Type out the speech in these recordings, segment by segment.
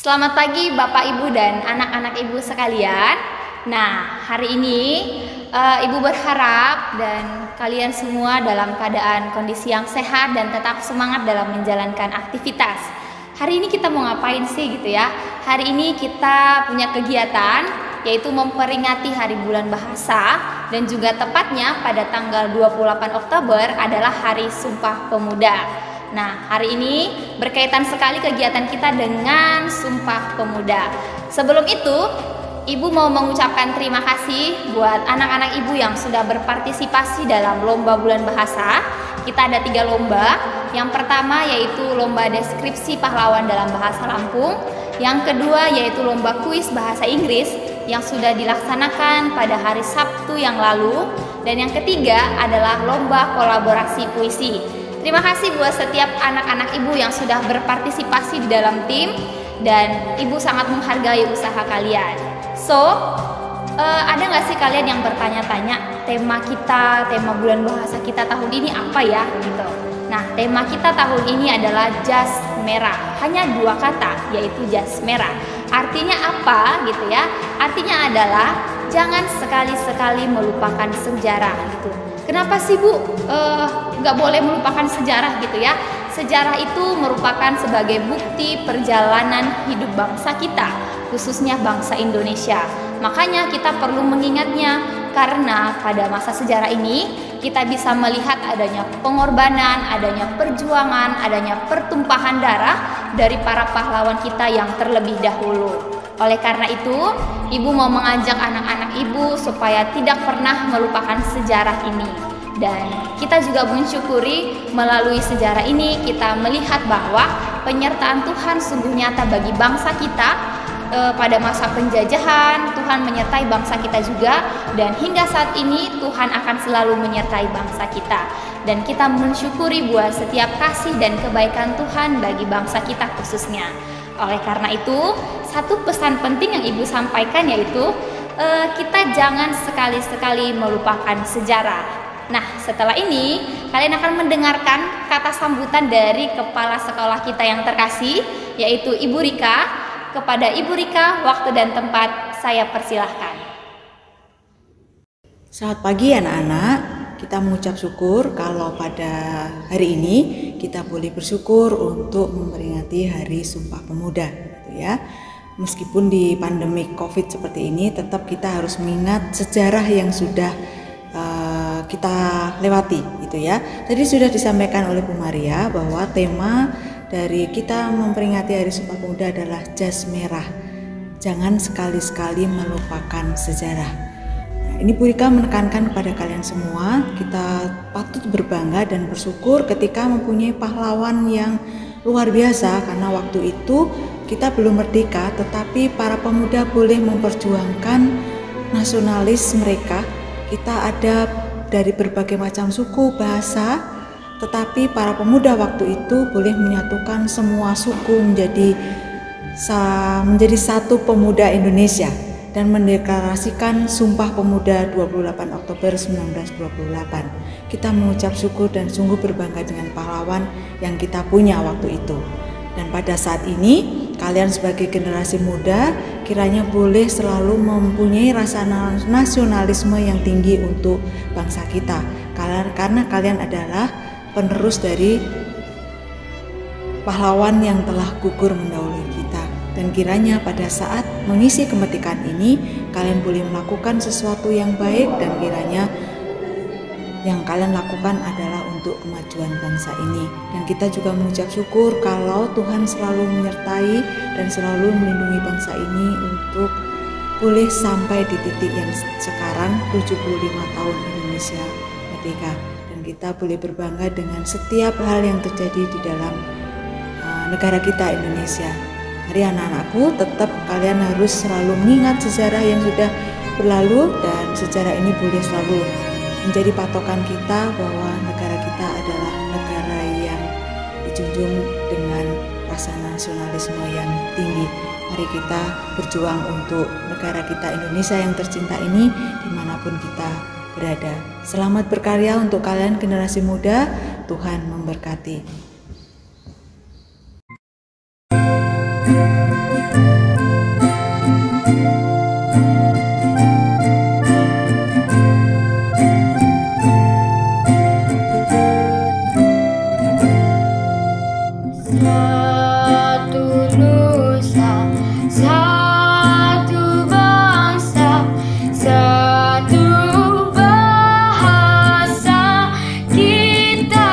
Selamat pagi Bapak Ibu dan anak-anak Ibu sekalian. Nah, hari ini Ibu berharap dan kalian semua dalam keadaan kondisi yang sehat dan tetap semangat dalam menjalankan aktivitas. Hari ini kita mau ngapain sih gitu ya? Hari ini kita punya kegiatan yaitu memperingati Hari Bulan Bahasa dan juga tepatnya pada tanggal 28 Oktober adalah Hari Sumpah Pemuda. Nah, hari ini berkaitan sekali kegiatan kita dengan Sumpah Pemuda. Sebelum itu, Ibu mau mengucapkan terima kasih buat anak-anak Ibu yang sudah berpartisipasi dalam Lomba Bulan Bahasa. Kita ada 3 lomba. Yang pertama yaitu Lomba Deskripsi Pahlawan dalam Bahasa Lampung. Yang kedua yaitu Lomba Kuis Bahasa Inggris yang sudah dilaksanakan pada hari Sabtu yang lalu. Dan yang ketiga adalah Lomba Kolaborasi Puisi. Terima kasih buat setiap anak-anak Ibu yang sudah berpartisipasi di dalam tim dan Ibu sangat menghargai usaha kalian. So, ada nggak sih kalian yang bertanya-tanya tema bulan bahasa kita tahun ini apa ya gitu? Nah, tema kita tahun ini adalah jas merah. Hanya 2 kata, yaitu jas merah. Artinya apa gitu ya? Artinya adalah jangan sekali-sekali melupakan sejarah gitu. Kenapa sih Bu nggak boleh melupakan sejarah gitu ya? Sejarah itu merupakan sebagai bukti perjalanan hidup bangsa kita, khususnya bangsa Indonesia. Makanya kita perlu mengingatnya karena pada masa sejarah ini kita bisa melihat adanya pengorbanan, adanya perjuangan, adanya pertumpahan darah dari para pahlawan kita yang terlebih dahulu. Oleh karena itu, Ibu mau mengajak anak-anak Ibu supaya tidak pernah melupakan sejarah ini. Dan kita juga mensyukuri melalui sejarah ini kita melihat bahwa penyertaan Tuhan sungguh nyata bagi bangsa kita. Pada masa penjajahan, Tuhan menyertai bangsa kita juga. Dan hingga saat ini Tuhan akan selalu menyertai bangsa kita. Dan kita mensyukuri buat setiap kasih dan kebaikan Tuhan bagi bangsa kita khususnya. Oleh karena itu, satu pesan penting yang Ibu sampaikan yaitu kita jangan sekali-sekali melupakan sejarah. Nah, setelah ini kalian akan mendengarkan kata sambutan dari kepala sekolah kita yang terkasih, yaitu Ibu Rika. Kepada Ibu Rika, waktu dan tempat saya persilahkan. Selamat pagi anak-anak. Kita mengucap syukur kalau pada hari ini kita boleh bersyukur untuk memperingati Hari Sumpah Pemuda, gitu ya. Meskipun di pandemi COVID seperti ini, tetap kita harus mengingat sejarah yang sudah kita lewati, gitu ya. Tadi sudah disampaikan oleh Bu Maria bahwa tema dari kita memperingati Hari Sumpah Pemuda adalah jas merah. Jangan sekali-sekali melupakan sejarah. Ini Bu Rika menekankan kepada kalian semua, kita patut berbangga dan bersyukur ketika mempunyai pahlawan yang luar biasa karena waktu itu kita belum merdeka, tetapi para pemuda boleh memperjuangkan nasionalis mereka. Kita ada dari berbagai macam suku, bahasa, tetapi para pemuda waktu itu boleh menyatukan semua suku menjadi satu pemuda Indonesia dan mendeklarasikan Sumpah Pemuda 28 Oktober 1928. Kita mengucap syukur dan sungguh berbangga dengan pahlawan yang kita punya waktu itu. Dan pada saat ini, kalian sebagai generasi muda kiranya boleh selalu mempunyai rasa nasionalisme yang tinggi untuk bangsa kita. Karena kalian adalah penerus dari pahlawan yang telah gugur mendahului kita. Dan kiranya pada saat mengisi kemerdekaan ini kalian boleh melakukan sesuatu yang baik dan kiranya yang kalian lakukan adalah untuk kemajuan bangsa ini. Dan kita juga mengucap syukur kalau Tuhan selalu menyertai dan selalu melindungi bangsa ini untuk boleh sampai di titik yang sekarang 75 tahun Indonesia merdeka. Dan kita boleh berbangga dengan setiap hal yang terjadi di dalam negara kita Indonesia. Mari anak-anakku, tetap kalian harus selalu mengingat sejarah yang sudah berlalu dan sejarah ini boleh selalu menjadi patokan kita bahwa negara kita adalah negara yang dijunjung dengan rasa nasionalisme yang tinggi. Mari kita berjuang untuk negara kita Indonesia yang tercinta ini dimanapun kita berada. Selamat berkarya untuk kalian generasi muda, Tuhan memberkati. Satu nusa, satu bangsa, satu bahasa kita.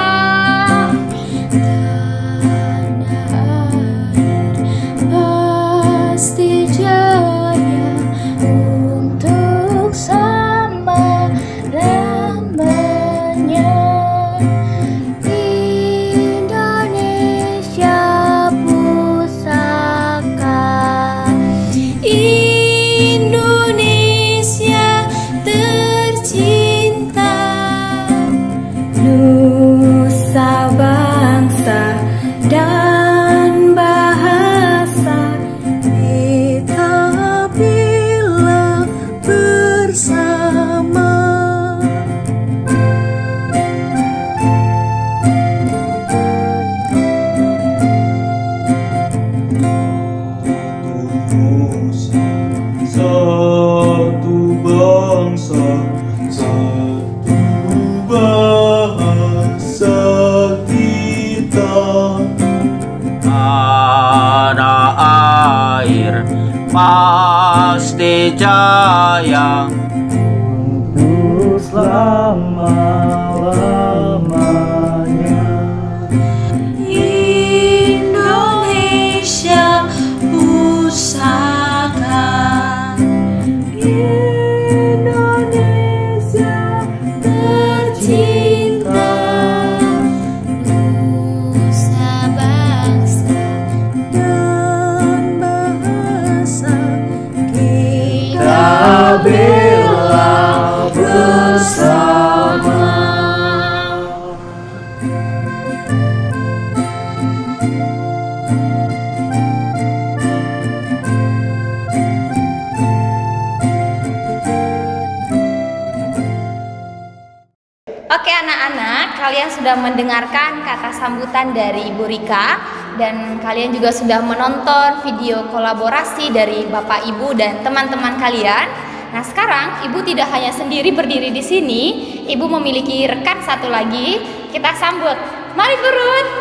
Tanah air pasti jaya untuk selama-lamanya. Indonesia pusaka, Indonesia tercinta, nusa bangsa dan bahasa kita bila bersama. Satu bangsa, satu bahasa kita. Tanah air pasti jaya untuk selama-lamanya. Indonesia pusaka, Indonesia tercinta, nusa bangsa dan bahasa kita bela bersama. Oke anak-anak, kalian sudah mendengarkan kata sambutan dari Ibu Rika dan kalian juga sudah menonton video kolaborasi dari Bapak Ibu dan teman-teman kalian. Nah sekarang Ibu tidak hanya sendiri berdiri di sini, Ibu memiliki rekan satu lagi. Kita sambut, mari Bu Ruth.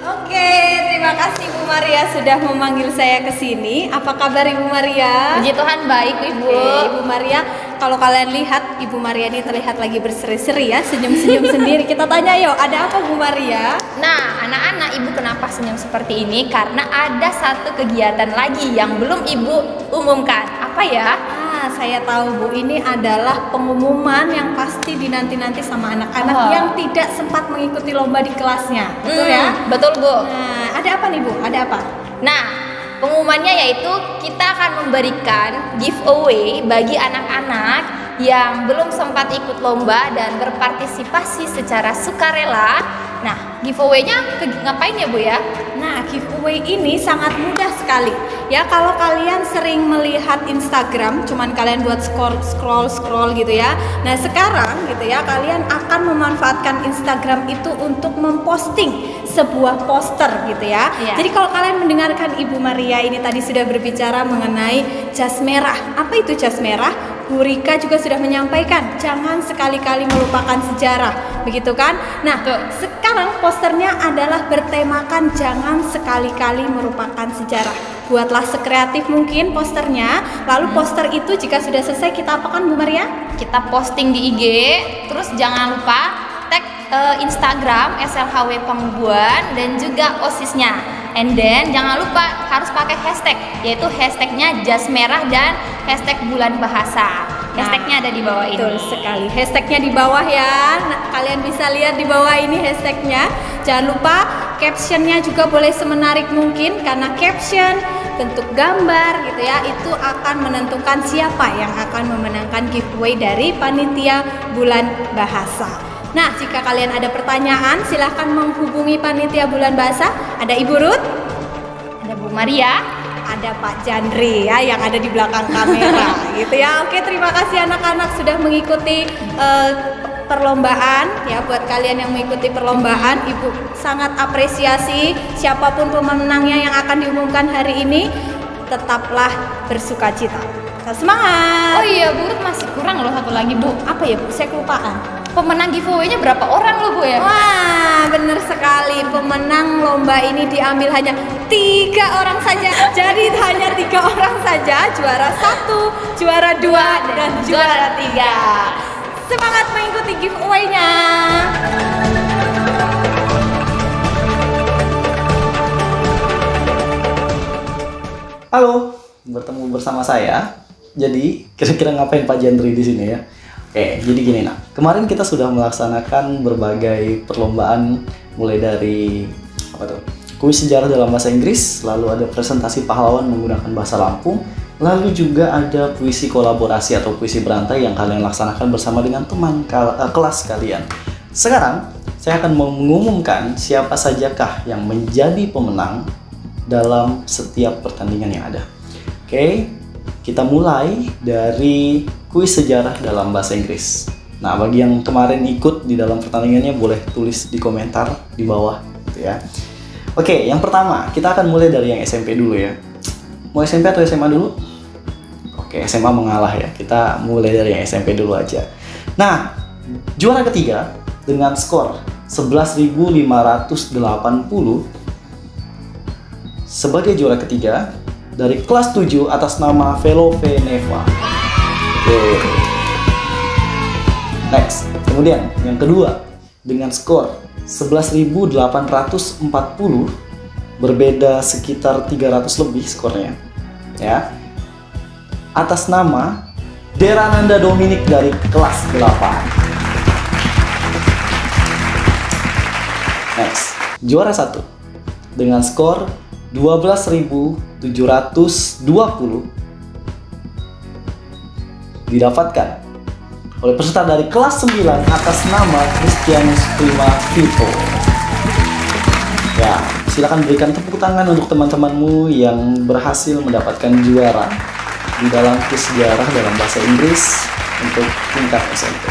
Oke, terima kasih Bu Maria sudah memanggil saya ke sini. Apa kabar Ibu Maria? Puji Tuhan baik Ibu. Oke, Ibu Maria, kalau kalian lihat Ibu Maria ini terlihat lagi berseri-seri ya, senyum-senyum sendiri. Kita tanya yuk, ada apa Bu Maria? Nah anak-anak, Ibu kenapa senyum seperti ini? Karena ada satu kegiatan lagi yang belum Ibu umumkan. Apa ya? Saya tahu Bu, ini adalah pengumuman yang pasti dinanti-nanti sama anak-anak yang tidak sempat mengikuti lomba di kelasnya. Betul ya? Betul Bu. Nah, ada apa nih Bu? Ada apa? Nah, pengumumannya yaitu kita akan memberikan giveaway bagi anak-anak yang belum sempat ikut lomba dan berpartisipasi secara sukarela. Nah, giveaway-nya ngapain ya Bu ya? Nah, giveaway ini sangat mudah sekali. Ya, kalau kalian sering melihat Instagram, cuman kalian buat scroll gitu ya. Nah, sekarang gitu ya, kalian akan memanfaatkan Instagram itu untuk memposting sebuah poster gitu ya. Jadi kalau kalian mendengarkan Ibu Maria ini tadi sudah berbicara mengenai jas merah. Apa itu jas merah? Bu Rika juga sudah menyampaikan, jangan sekali-kali melupakan sejarah, begitu kan? Nah, sekarang posternya adalah bertemakan jangan sekali-kali melupakan sejarah. Buatlah sekreatif mungkin posternya. Lalu poster itu jika sudah selesai kita apakan Bu Maria? Kita posting di IG, terus jangan lupa tag Instagram SLHW Pangbuan dan juga OSIS-nya. And then jangan lupa harus pakai hashtag, yaitu hashtagnya jas merah dan hashtag bulan bahasa. Hashtagnya ada di bawah ini. Betul sekali, hashtagnya di bawah ya. Nah, kalian bisa lihat di bawah ini hashtagnya. Jangan lupa captionnya juga boleh semenarik mungkin, karena caption, bentuk gambar gitu ya, itu akan menentukan siapa yang akan memenangkan giveaway dari panitia bulan bahasa. Nah, jika kalian ada pertanyaan, silahkan menghubungi panitia bulan bahasa. Ada Ibu Ruth, Ada Bu Maria, ada Pak Jandri ya yang ada di belakang kamera gitu ya. Oke, terima kasih anak-anak sudah mengikuti perlombaan ya. Buat kalian yang mengikuti perlombaan, Ibu sangat apresiasi. Siapapun pemenangnya yang akan diumumkan hari ini, tetaplah bersukacita. Semangat. oh iya Bu Ruth masih kurang loh satu lagi Bu. Apa ya Bu? Saya kelupaan. pemenang giveaway-nya berapa orang loh Bu ya? Wah, bener sekali. Pemenang lomba ini diambil hanya 3 orang saja. Jadi hanya 3 orang saja, juara 1, juara 2, dan juara 3. Semangat mengikuti giveaway-nya. Halo, bertemu bersama saya. Jadi, kira-kira ngapain Pak Jandri di sini ya? Oke, jadi gini kemarin kita sudah melaksanakan berbagai perlombaan, mulai dari kuis sejarah dalam bahasa Inggris, lalu ada presentasi pahlawan menggunakan bahasa Lampung, lalu juga ada puisi kolaborasi atau puisi berantai yang kalian laksanakan bersama dengan teman kelas kalian. Sekarang, saya akan mengumumkan siapa sajakah yang menjadi pemenang dalam setiap pertandingan yang ada. Oke, kita mulai dari kuis sejarah dalam bahasa Inggris. Nah, bagi yang kemarin ikut di dalam pertandingannya boleh tulis di komentar di bawah gitu ya. Oke, yang pertama kita akan mulai dari yang SMP dulu ya. Mau SMP atau SMA dulu? Oke, SMA mengalah ya. Kita mulai dari yang SMP dulu aja. Nah, juara ketiga dengan skor 11.580 sebagai juara ketiga dari kelas 7 atas nama Velove Neva. Oke. Next. Kemudian yang kedua dengan skor 11.840, berbeda sekitar 300 lebih skornya. Ya. Atas nama Derananda Dominic dari kelas 8. Next. Juara 1 dengan skor 12.720 didapatkan oleh peserta dari kelas 9 atas nama Christianus Prima Vito. Ya, silakan berikan tepuk tangan untuk teman-temanmu yang berhasil mendapatkan juara di dalam kuis sejarah dalam bahasa Inggris untuk tingkat SMP.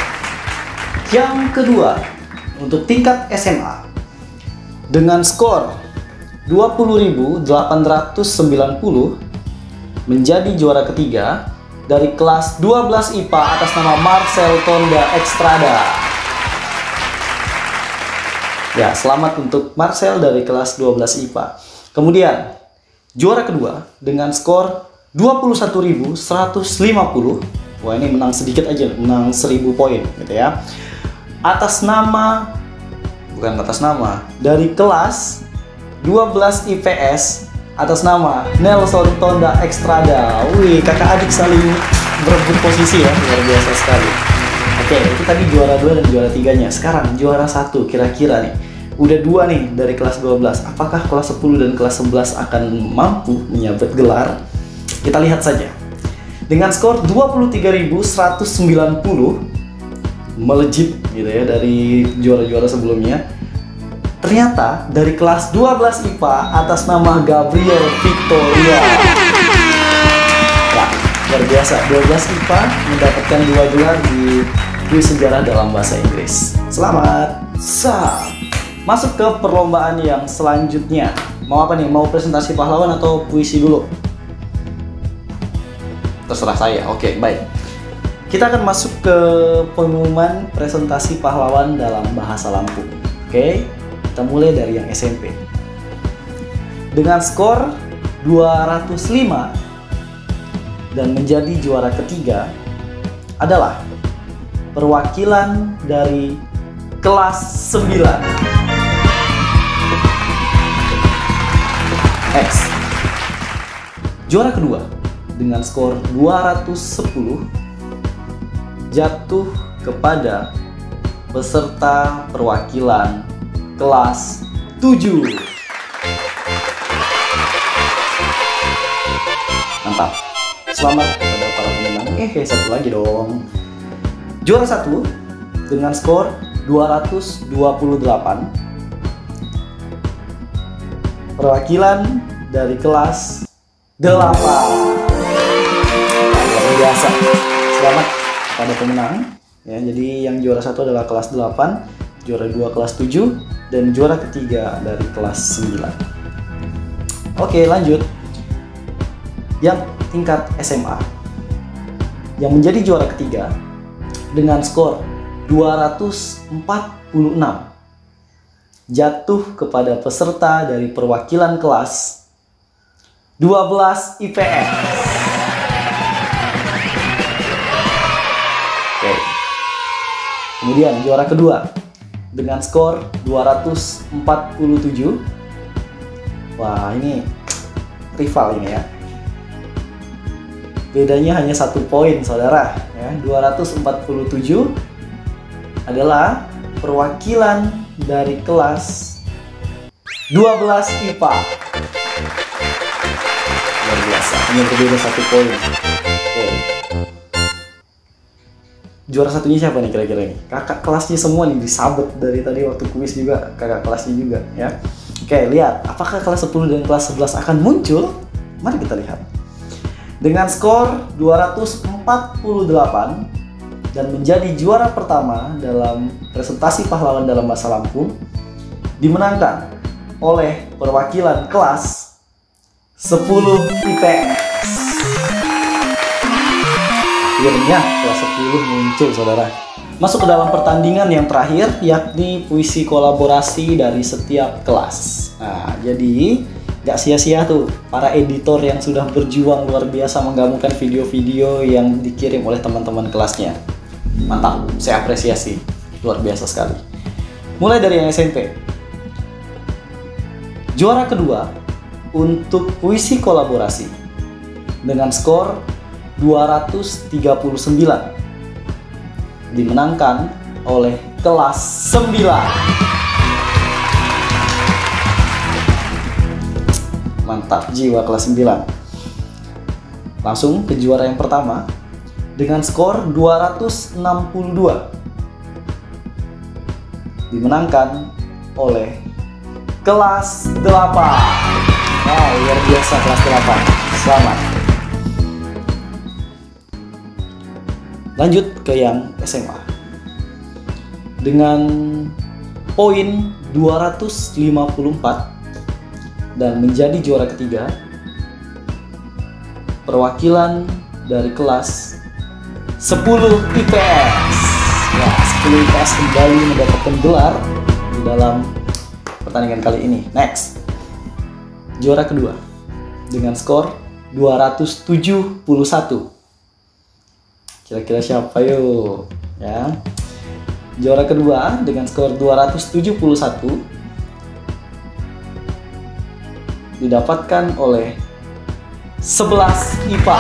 Yang kedua, untuk tingkat SMA dengan skor 20.890 menjadi juara ketiga dari kelas 12 IPA atas nama Marcel Tonda Extrada. Ya, selamat untuk Marcel dari kelas 12 IPA. Kemudian, juara kedua dengan skor 21.150. Wah, ini menang sedikit aja, menang 1.000 poin gitu ya. Dari kelas 12 IPS atas nama Nelson Tonda Extrada. Wih, kakak adik saling berebut posisi ya, luar biasa sekali. Oke, itu tadi juara 2 dan juara 3-nya. Sekarang juara 1, kira-kira nih. Udah 2 nih dari kelas 12. Apakah kelas 10 dan kelas 11 akan mampu menyabet gelar? Kita lihat saja. Dengan skor 23.190, melejit gitu ya dari juara-juara sebelumnya. Ternyata dari kelas 12 IPA atas nama Gabriel Victoria. Wah, luar biasa. 12 IPA mendapatkan 2 gelar di kuis sejarah dalam bahasa Inggris. Selamat. Masuk ke perlombaan yang selanjutnya. Mau apa nih? Mau presentasi pahlawan atau puisi dulu? Terserah saya. Oke, baik. Kita akan masuk ke pengumuman presentasi pahlawan dalam bahasa Lampung. Oke. Kita mulai dari yang SMP. Dengan skor 205 dan menjadi juara ketiga adalah perwakilan dari kelas 9. X. Juara kedua dengan skor 210 jatuh kepada peserta perwakilan kelas 7. Mantap. Selamat kepada para pemenang. Satu lagi dong. Juara 1 dengan skor 228. Perwakilan dari kelas 8. Luar biasa. Selamat pada pemenang. Ya, jadi yang juara 1 adalah kelas 8, juara 2 kelas 7, dan juara ketiga dari kelas 9. Oke, lanjut. Yang tingkat SMA yang menjadi juara ketiga dengan skor 246 jatuh kepada peserta dari perwakilan kelas 12 IPS. Oke. Kemudian juara kedua dengan skor 247. Wah, ini rival ini ya. Bedanya hanya 1 poin, saudara. Ya, 247 adalah perwakilan dari kelas 12 IPA. Luar biasa, hanya berbeda 1 poin. Oke. Juara satunya siapa nih kira-kira ini? Kakak kelasnya semua nih, disabet dari tadi waktu kuis juga, kakak kelasnya juga ya. Oke, lihat apakah kelas 10 dan kelas 11 akan muncul? Mari kita lihat. Dengan skor 248 dan menjadi juara pertama dalam presentasi pahlawan dalam bahasa Lampung, dimenangkan oleh perwakilan kelas 10 IPS. Akhirnya kelas 10 muncul, saudara. Masuk ke dalam pertandingan yang terakhir, yakni puisi kolaborasi dari setiap kelas. Nah, jadi gak sia-sia tuh para editor yang sudah berjuang luar biasa menggabungkan video-video yang dikirim oleh teman-teman kelasnya. Mantap, saya apresiasi, luar biasa sekali. Mulai dari yang SMP. Juara kedua untuk puisi kolaborasi dengan skor 239 dimenangkan oleh kelas 9. Mantap jiwa kelas 9. Langsung ke juara yang pertama dengan skor 262 dimenangkan oleh kelas 8. Wow, luar biasa kelas 8. Selamat. Lanjut ke yang SMA. Dengan poin 254 dan menjadi juara ketiga, perwakilan dari kelas 10 IPS. Ya, 10 IPS kembali mendapatkan gelar di dalam pertandingan kali ini. Next. Juara kedua dengan skor 271. Kira-kira siapa yuk? Ya. Juara kedua dengan skor 271 didapatkan oleh 11 IPA.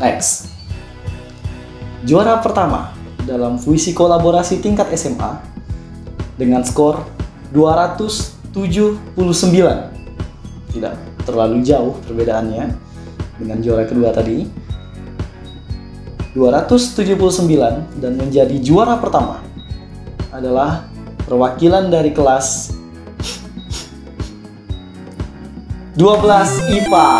Next. Juara pertama dalam puisi kolaborasi tingkat SMA dengan skor 279. Tidak terlalu jauh perbedaannya dengan juara kedua tadi. 279 dan menjadi juara pertama adalah perwakilan dari kelas 12 IPA.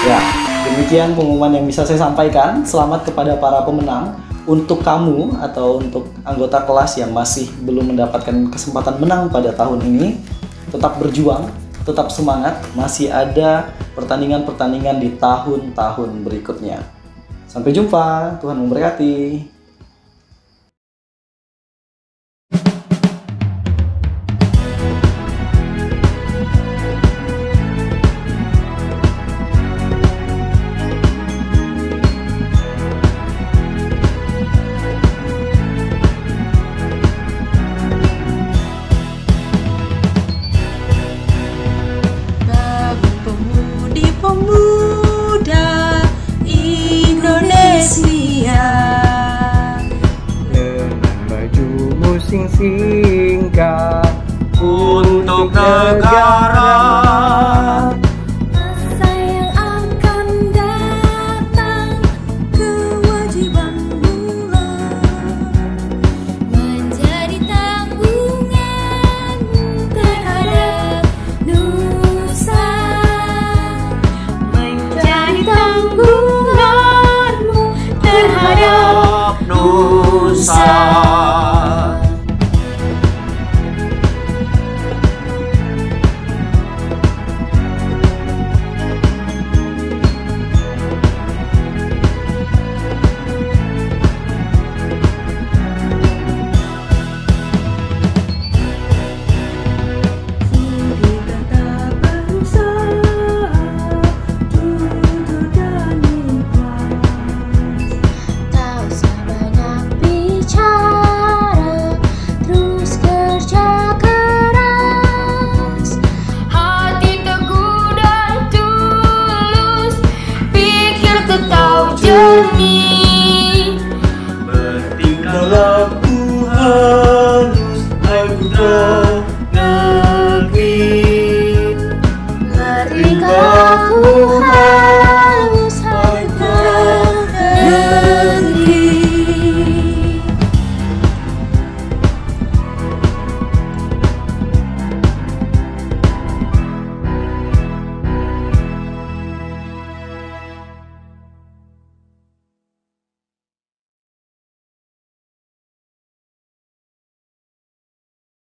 Ya, demikian pengumuman yang bisa saya sampaikan. Selamat kepada para pemenang. Untuk kamu atau untuk anggota kelas yang masih belum mendapatkan kesempatan menang pada tahun ini, tetap berjuang, tetap semangat. Masih ada pertandingan-pertandingan di tahun-tahun berikutnya. Sampai jumpa, Tuhan memberkati. Pemuda Indonesia dengan baju singkat untuk negara